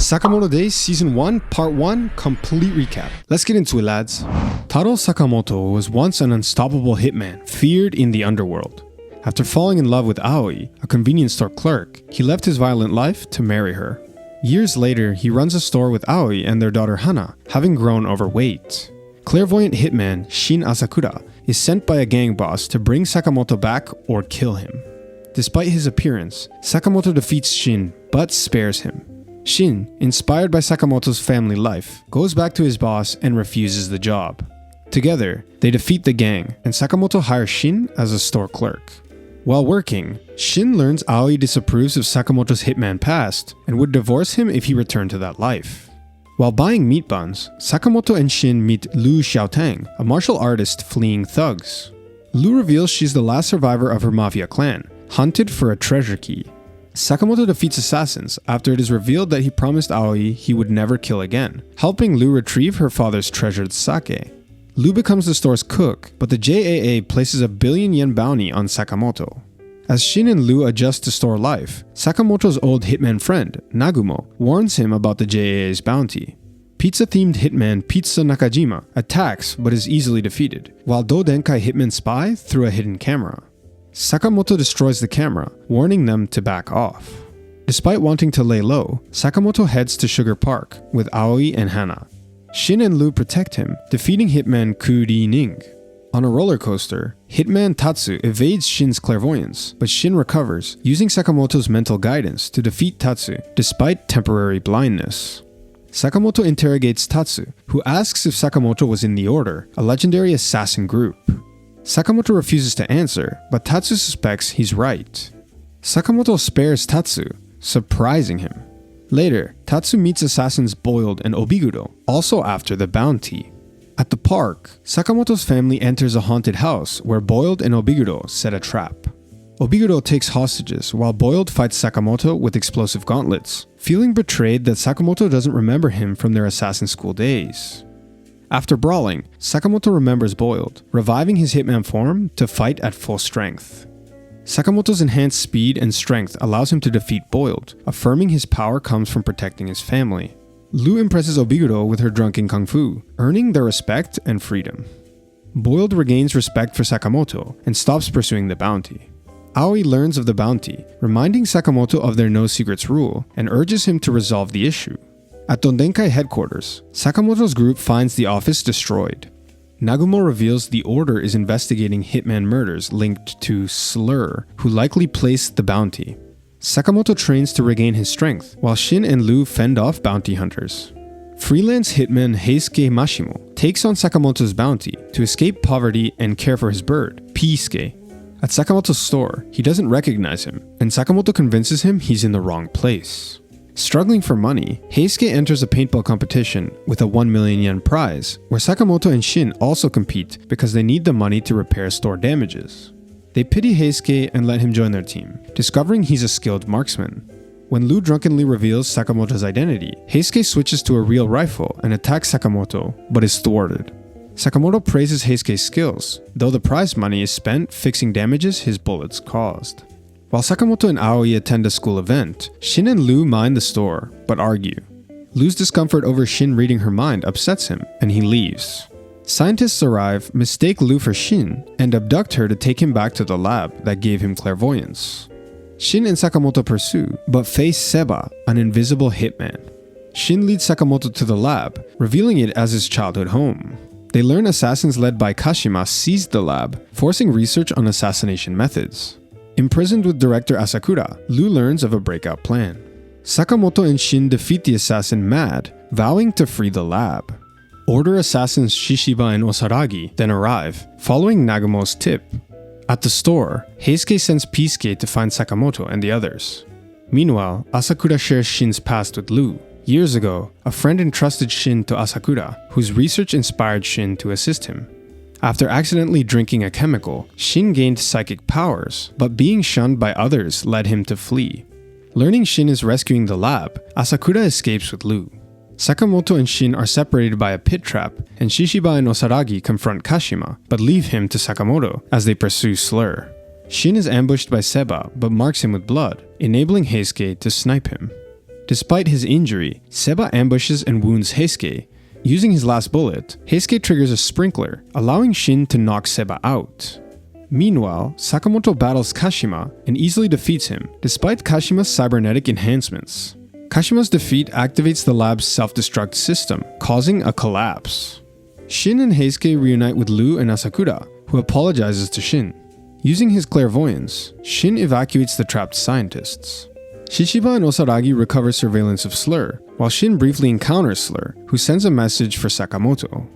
Sakamoto Days Season 1, Part 1, complete recap. Let's get into it, lads. Taro Sakamoto was once an unstoppable hitman, feared in the underworld. After falling in love with Aoi, a convenience store clerk, he left his violent life to marry her. Years later, he runs a store with Aoi and their daughter Hana, having grown overweight. Clairvoyant hitman Shin Asakura is sent by a gang boss to bring Sakamoto back or kill him. Despite his appearance, Sakamoto defeats Shin but spares him. Shin, inspired by Sakamoto's family life, goes back to his boss and refuses the job. Together, they defeat the gang, and Sakamoto hires Shin as a store clerk. While working, Shin learns Aoi disapproves of Sakamoto's hitman past and would divorce him if he returned to that life. While buying meat buns, Sakamoto and Shin meet Lu Xiaotang, a martial artist fleeing thugs. Lu reveals she's the last survivor of her mafia clan, hunted for a treasure key. Sakamoto defeats assassins after it is revealed that he promised Aoi he would never kill again, helping Lu retrieve her father's treasured sake. Lu becomes the store's cook, but the JAA places a 1 billion yen bounty on Sakamoto. As Shin and Lu adjust to store life, Sakamoto's old hitman friend, Nagumo, warns him about the JAA's bounty. Pizza-themed hitman Pizza Nakajima attacks but is easily defeated, while Dodenkai hitmen spy through a hidden camera. Sakamoto destroys the camera, warning them to back off. Despite wanting to lay low, Sakamoto heads to Sugar Park with Aoi and Hana. Shin and Lu protect him, defeating hitman Kuri Ning. On a roller coaster, hitman Tatsu evades Shin's clairvoyance, but Shin recovers, using Sakamoto's mental guidance to defeat Tatsu despite temporary blindness. Sakamoto interrogates Tatsu, who asks if Sakamoto was in the Order, a legendary assassin group. Sakamoto refuses to answer, but Tatsu suspects he's right. Sakamoto spares Tatsu, surprising him. Later, Tatsu meets assassins Boiled and Obiguro, also after the bounty. At the park, Sakamoto's family enters a haunted house where Boiled and Obiguro set a trap. Obiguro takes hostages while Boiled fights Sakamoto with explosive gauntlets, feeling betrayed that Sakamoto doesn't remember him from their assassin school days. After brawling, Sakamoto remembers Boiled, reviving his hitman form to fight at full strength. Sakamoto's enhanced speed and strength allows him to defeat Boiled, affirming his power comes from protecting his family. Lu impresses Obiguro with her drunken kung fu, earning their respect and freedom. Boiled regains respect for Sakamoto and stops pursuing the bounty. Aoi learns of the bounty, reminding Sakamoto of their no secrets rule, and urges him to resolve the issue. At Dondenkai headquarters, Sakamoto's group finds the office destroyed. Nagumo reveals the Order is investigating hitman murders linked to Slur, who likely placed the bounty. Sakamoto trains to regain his strength, while Shin and Lu fend off bounty hunters. Freelance hitman Heisuke Mashimo takes on Sakamoto's bounty to escape poverty and care for his bird, Piisuke. At Sakamoto's store, he doesn't recognize him, and Sakamoto convinces him he's in the wrong place. Struggling for money, Heisuke enters a paintball competition with a 1 million yen prize, where Sakamoto and Shin also compete because they need the money to repair store damages. They pity Heisuke and let him join their team, discovering he's a skilled marksman. When Lu drunkenly reveals Sakamoto's identity, Heisuke switches to a real rifle and attacks Sakamoto, but is thwarted. Sakamoto praises Heisuke's skills, though the prize money is spent fixing damages his bullets caused. While Sakamoto and Aoi attend a school event, Shin and Lu mind the store, but argue. Lu's discomfort over Shin reading her mind upsets him, and he leaves. Scientists arrive, mistake Lu for Shin, and abduct her to take him back to the lab that gave him clairvoyance. Shin and Sakamoto pursue, but face Seba, an invisible hitman. Shin leads Sakamoto to the lab, revealing it as his childhood home. They learn assassins led by Kashima seized the lab, forcing research on assassination methods. Imprisoned with director Asakura, Lu learns of a breakout plan. Sakamoto and Shin defeat the assassin Mad, vowing to free the lab. Order assassins Shishiba and Osaragi then arrive, following Nagumo's tip. At the store, Heisuke sends Piisuke to find Sakamoto and the others. Meanwhile, Asakura shares Shin's past with Lu. Years ago, a friend entrusted Shin to Asakura, whose research inspired Shin to assist him. After accidentally drinking a chemical, Shin gained psychic powers, but being shunned by others led him to flee. Learning Shin is rescuing the lab, Asakura escapes with Lu. Sakamoto and Shin are separated by a pit trap, and Shishiba and Osaragi confront Kashima, but leave him to Sakamoto as they pursue Slur. Shin is ambushed by Seba, but marks him with blood, enabling Heisuke to snipe him. Despite his injury, Seba ambushes and wounds Heisuke. Using his last bullet, Heisuke triggers a sprinkler, allowing Shin to knock Seba out. Meanwhile, Sakamoto battles Kashima and easily defeats him, despite Kashima's cybernetic enhancements. Kashima's defeat activates the lab's self-destruct system, causing a collapse. Shin and Heisuke reunite with Lu and Asakura, who apologizes to Shin. Using his clairvoyance, Shin evacuates the trapped scientists. Shishiba and Osaragi recover surveillance of Slur, while Shin briefly encounters Slur, who sends a message for Sakamoto.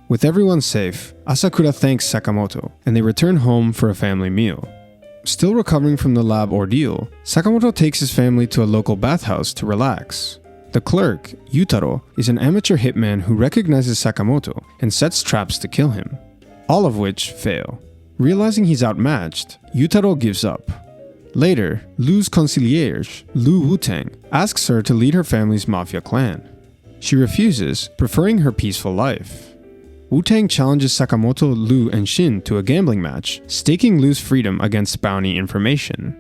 With everyone safe, Asakura thanks Sakamoto, and they return home for a family meal. Still recovering from the lab ordeal, Sakamoto takes his family to a local bathhouse to relax. The clerk, Yutaro, is an amateur hitman who recognizes Sakamoto and sets traps to kill him, all of which fail. Realizing he's outmatched, Yutaro gives up. Later, Lu's concierge, Lu Wutang, asks her to lead her family's mafia clan. She refuses, preferring her peaceful life. Wu-Tang challenges Sakamoto, Lu, and Shin to a gambling match, staking Lu's freedom against bounty information.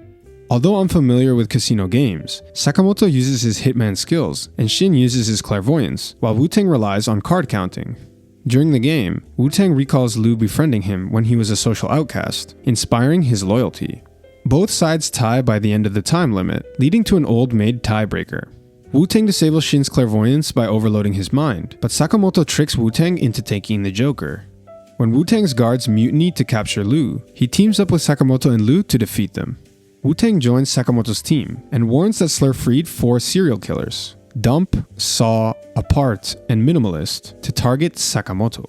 Although unfamiliar with casino games, Sakamoto uses his hitman skills, and Shin uses his clairvoyance, while Wu-Tang relies on card counting. During the game, Wu-Tang recalls Lu befriending him when he was a social outcast, inspiring his loyalty. Both sides tie by the end of the time limit, leading to an old-maid tiebreaker. Wu-Tang disables Shin's clairvoyance by overloading his mind, but Sakamoto tricks Wu-Tang into taking the Joker. When Wu-Tang's guards mutiny to capture Lu, he teams up with Sakamoto and Lu to defeat them. Wu-Tang joins Sakamoto's team and warns that Slur freed 4 serial killers, Dump, Saw, Apart, and Minimalist, to target Sakamoto.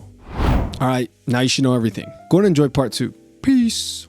Alright, now you should know everything. Go and enjoy part 2. Peace!